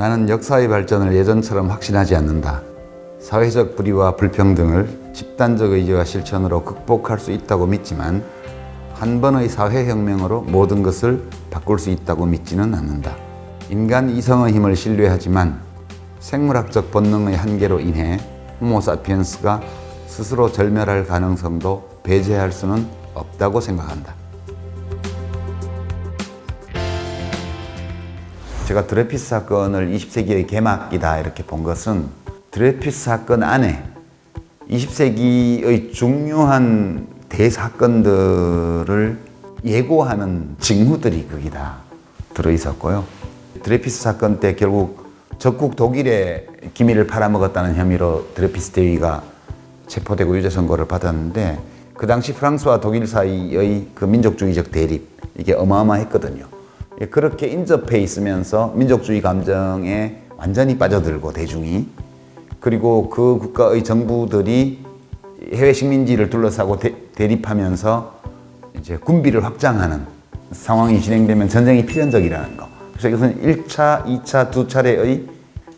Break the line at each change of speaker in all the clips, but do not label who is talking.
나는 역사의 발전을 예전처럼 확신하지 않는다. 사회적 불의와 불평등을 집단적 의지와 실천으로 극복할 수 있다고 믿지만 한 번의 사회혁명으로 모든 것을 바꿀 수 있다고 믿지는 않는다. 인간 이성의 힘을 신뢰하지만 생물학적 본능의 한계로 인해 호모사피엔스가 스스로 절멸할 가능성도 배제할 수는 없다고 생각한다. 제가 드레피스 사건을 20세기의 개막이다 이렇게 본 것은 드레피스 사건 안에 20세기의 중요한 대사건들을 예고하는 징후들이 거기 다 들어있었고요. 드레피스 사건 때 결국 적국 독일에 기밀을 팔아먹었다는 혐의로 드레피스 대위가 체포되고 유죄 선고를 받았는데 그 당시 프랑스와 독일 사이의 그 민족주의적 대립 이게 어마어마했거든요. 그렇게 인접해 있으면서 민족주의 감정에 완전히 빠져들고 대중이 그리고 그 국가의 정부들이 해외 식민지를 둘러싸고 대립하면서 이제 군비를 확장하는 상황이 진행되면 전쟁이 필연적이라는 거. 그래서 이것은 1차, 2차 두 차례의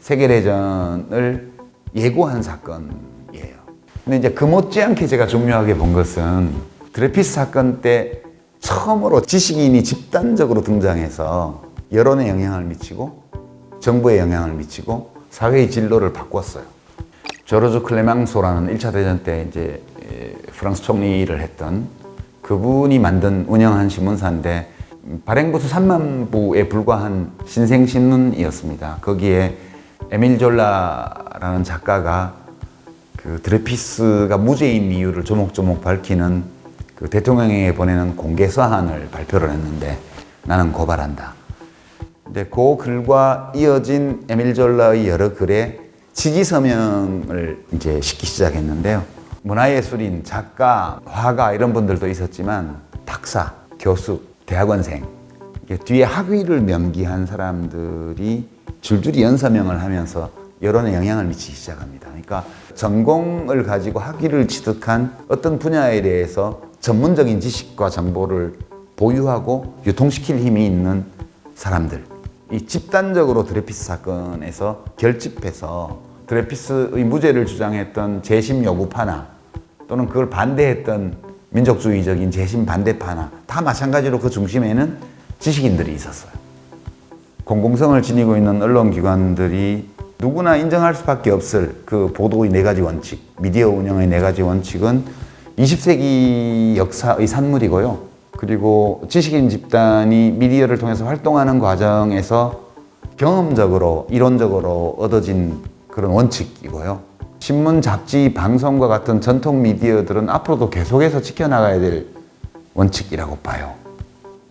세계대전을 예고한 사건이에요. 근데 이제 그 못지않게 제가 중요하게 본 것은 드레피스 사건 때 처음으로 지식인이 집단적으로 등장해서 여론에 영향을 미치고 정부에 영향을 미치고 사회의 진로를 바꿨어요. 조르주 클레망소라는 1차 대전 때 이제 프랑스 총리를 했던 그분이 만든 운영한 신문사인데 발행부수 3만 부에 불과한 신생신문이었습니다. 거기에 에밀 졸라라는 작가가 그 드레피스가 무죄인 이유를 조목조목 밝히는 그 대통령에게 보내는 공개 서한을 발표를 했는데 나는 고발한다. 근데 그 글과 이어진 에밀 졸라의 여러 글에 지지 서명을 이제 싣기 시작했는데요. 문화예술인, 작가, 화가 이런 분들도 있었지만 박사, 교수, 대학원생 뒤에 학위를 명기한 사람들이 줄줄이 연서명을 하면서 여론에 영향을 미치기 시작합니다. 그러니까 전공을 가지고 학위를 취득한 어떤 분야에 대해서 전문적인 지식과 정보를 보유하고 유통시킬 힘이 있는 사람들 이 집단적으로 드레피스 사건에서 결집해서 드레피스의 무죄를 주장했던 재심 요구파나 또는 그걸 반대했던 민족주의적인 재심 반대파나 다 마찬가지로 그 중심에는 지식인들이 있었어요. 공공성을 지니고 있는 언론기관들이 누구나 인정할 수밖에 없을 그 보도의 4가지 원칙, 미디어 운영의 4가지 원칙은 20세기 역사의 산물이고요. 그리고 지식인 집단이 미디어를 통해서 활동하는 과정에서 경험적으로, 이론적으로 얻어진 그런 원칙이고요. 신문, 잡지, 방송과 같은 전통 미디어들은 앞으로도 계속해서 지켜나가야 될 원칙이라고 봐요.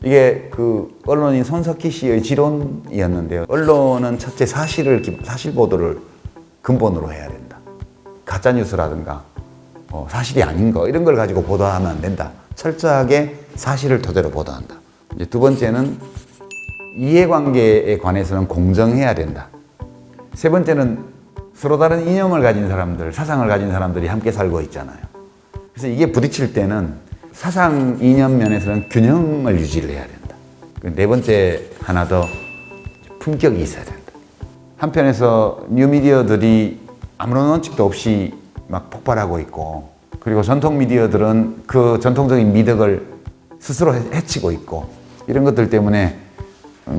이게 그 언론인 손석희 씨의 지론이었는데요. 언론은 첫째 사실 보도를 근본으로 해야 된다. 가짜뉴스라든가 사실이 아닌 거 이런 걸 가지고 보도하면 안 된다. 철저하게 사실을 토대로 보도한다. 이제 두 번째는 이해관계에 관해서는 공정해야 된다. 세 번째는 서로 다른 이념을 가진 사람들, 사상을 가진 사람들이 함께 살고 있잖아요. 그래서 이게 부딪힐 때는 사상 이념 면에서는 균형을 유지를 해야 된다. 네 번째 하나 더 품격이 있어야 된다. 한편에서 뉴미디어들이 아무런 원칙도 없이 막 폭발하고 있고 그리고 전통 미디어들은 그 전통적인 미덕을 스스로 해치고 있고 이런 것들 때문에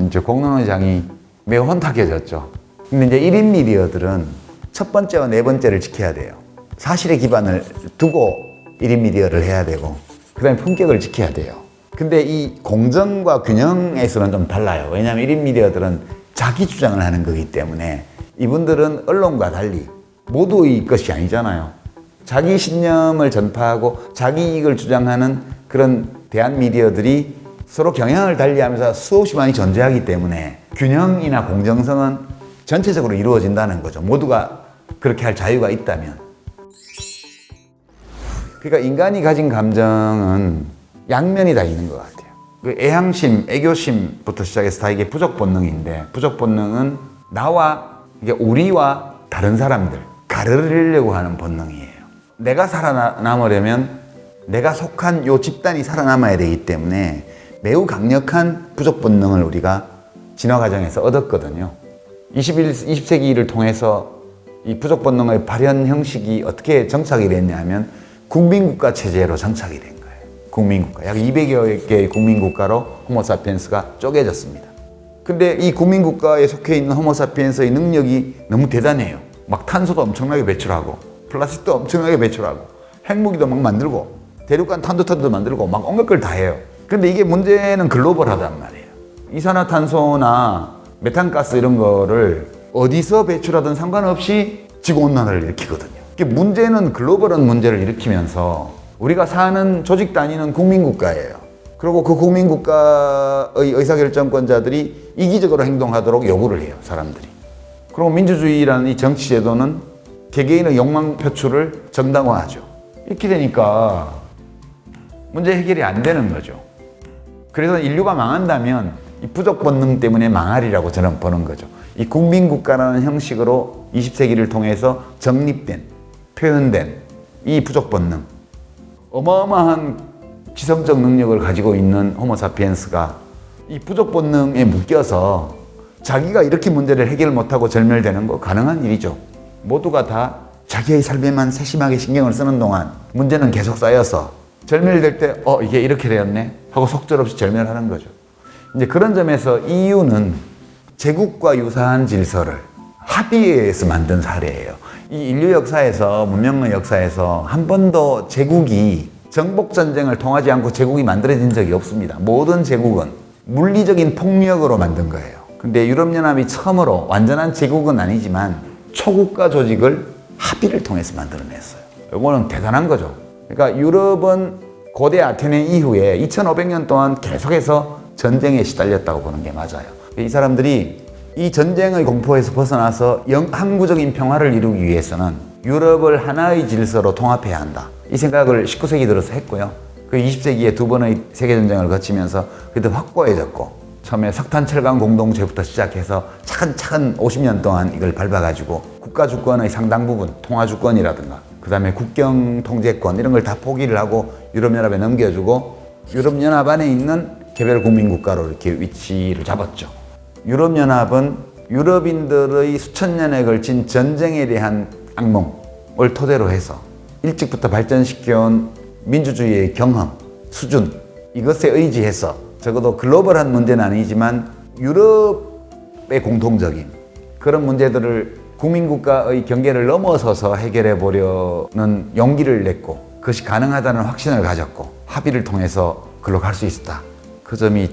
이제 공론의 장이 매우 혼탁해졌죠. 근데 이제 1인 미디어들은 첫 번째와 네 번째를 지켜야 돼요. 사실에 기반을 두고 1인 미디어를 해야 되고 그 다음에 품격을 지켜야 돼요. 근데 이 공정과 균형에서는 좀 달라요. 왜냐하면 1인 미디어들은 자기 주장을 하는 거기 때문에 이분들은 언론과 달리 모두의 것이 아니잖아요. 자기 신념을 전파하고 자기 이익을 주장하는 그런 대한 미디어들이 서로 경향을 달리하면서 수없이 많이 존재하기 때문에 균형이나 공정성은 전체적으로 이루어진다는 거죠. 모두가 그렇게 할 자유가 있다면. 그러니까 인간이 가진 감정은 양면이 다 있는 것 같아요. 그 애향심, 애교심부터 시작해서 다 이게 부족 본능인데 부족 본능은 나와 이게 우리와 다른 사람들 가르려고 하는 본능이에요. 내가 살아남으려면 내가 속한 요 집단이 살아남아야 되기 때문에 매우 강력한 부족 본능을 우리가 진화 과정에서 얻었거든요. 20세기를 통해서 이 부족 본능의 발현 형식이 어떻게 정착이 됐냐면 국민국가 체제로 정착이 된 거예요. 국민국가. 약 200여 개의 국민국가로 호모사피엔스가 쪼개졌습니다. 근데 이 국민국가에 속해 있는 호모사피엔스의 능력이 너무 대단해요. 막 탄소도 엄청나게 배출하고 플라스틱도 엄청나게 배출하고 핵무기도 막 만들고 대륙간 탄도탄도 만들고 막 온갖 걸 다 해요. 근데 이게 문제는 글로벌하단 말이에요. 이산화탄소나 메탄가스 이런 거를 어디서 배출하든 상관없이 지구온난화를 일으키거든요. 문제는 글로벌한 문제를 일으키면서 우리가 사는 조직 단위는 국민국가예요. 그리고 그 국민국가의 의사결정권자들이 이기적으로 행동하도록 요구를 해요, 사람들이. 그리고 민주주의라는 이 정치제도는 개개인의 욕망 표출을 정당화하죠. 이렇게 되니까 문제 해결이 안 되는 거죠. 그래서 인류가 망한다면 이 부족 본능 때문에 망하리라고 저는 보는 거죠. 이 국민국가라는 형식으로 20세기를 통해서 정립된, 표현된 이 부족 본능, 어마어마한 지성적 능력을 가지고 있는 호모사피엔스가 이 부족 본능에 묶여서 자기가 이렇게 문제를 해결 못하고 절멸되는 거 가능한 일이죠. 모두가 다 자기의 삶에만 세심하게 신경을 쓰는 동안 문제는 계속 쌓여서 절멸될 때 이게 이렇게 되었네 하고 속절없이 절멸하는 거죠. 이제 그런 점에서 EU는 제국과 유사한 질서를 합의에 의해서 만든 사례예요. 이 인류 역사에서, 문명의 역사에서 한 번도 제국이 정복전쟁을 통하지 않고 제국이 만들어진 적이 없습니다. 모든 제국은 물리적인 폭력으로 만든 거예요. 근데 유럽연합이 처음으로 완전한 제국은 아니지만 초국가 조직을 합의를 통해서 만들어냈어요. 이거는 대단한 거죠. 그러니까 유럽은 고대 아테네 이후에 2500년 동안 계속해서 전쟁에 시달렸다고 보는 게 맞아요. 이 사람들이 이 전쟁의 공포에서 벗어나서 항구적인 평화를 이루기 위해서는 유럽을 하나의 질서로 통합해야 한다. 이 생각을 19세기 들어서 했고요. 그 20세기에 두 번의 세계전쟁을 거치면서 그때 확고해졌고, 처음에 석탄, 철강 공동체부터 시작해서 차근차근 50년 동안 이걸 밟아가지고 국가 주권의 상당 부분, 통화 주권이라든가 그 다음에 국경 통제권 이런 걸 다 포기를 하고 유럽연합에 넘겨주고 유럽연합 안에 있는 개별 국민국가로 이렇게 위치를 잡았죠. 유럽연합은 유럽인들의 수천 년에 걸친 전쟁에 대한 악몽을 토대로 해서 일찍부터 발전시켜온 민주주의의 경험, 수준 이것에 의지해서 적어도 글로벌한 문제는 아니지만 유럽의 공통적인 그런 문제들을 국민국가의 경계를 넘어서서 해결해 보려는 용기를 냈고 그것이 가능하다는 확신을 가졌고 합의를 통해서 그걸로 갈 수 있었다. 그 점이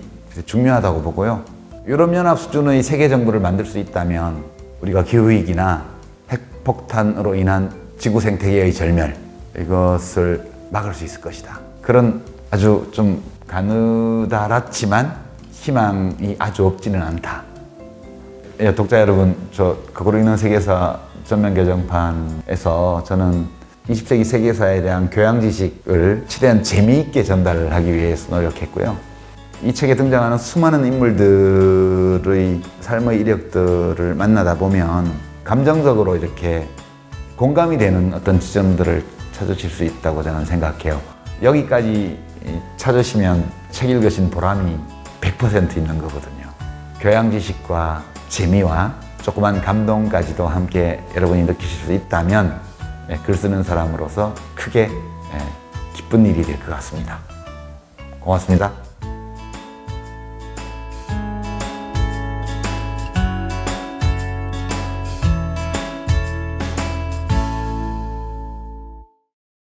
중요하다고 보고요. 유럽연합 수준의 세계 정부를 만들 수 있다면 우리가 기후위기나 핵폭탄으로 인한 지구 생태계의 절멸 이것을 막을 수 있을 것이다. 그런 아주 좀 가느다랗지만 희망이 아주 없지는 않다. 독자 여러분, 저 거꾸로 읽는 세계사 전면 개정판에서 저는 20세기 세계사에 대한 교양 지식을 최대한 재미있게 전달을 하기 위해서 노력했고요. 이 책에 등장하는 수많은 인물들의 삶의 이력들을 만나다 보면 감정적으로 이렇게 공감이 되는 어떤 지점들을 찾으실 수 있다고 저는 생각해요. 여기까지 찾으시면 책 읽으신 보람이 100% 있는 거거든요. 교양 지식과 재미와 조그만 감동까지도 함께 여러분이 느끼실 수 있다면 글 쓰는 사람으로서 크게 기쁜 일이 될 것 같습니다. 고맙습니다.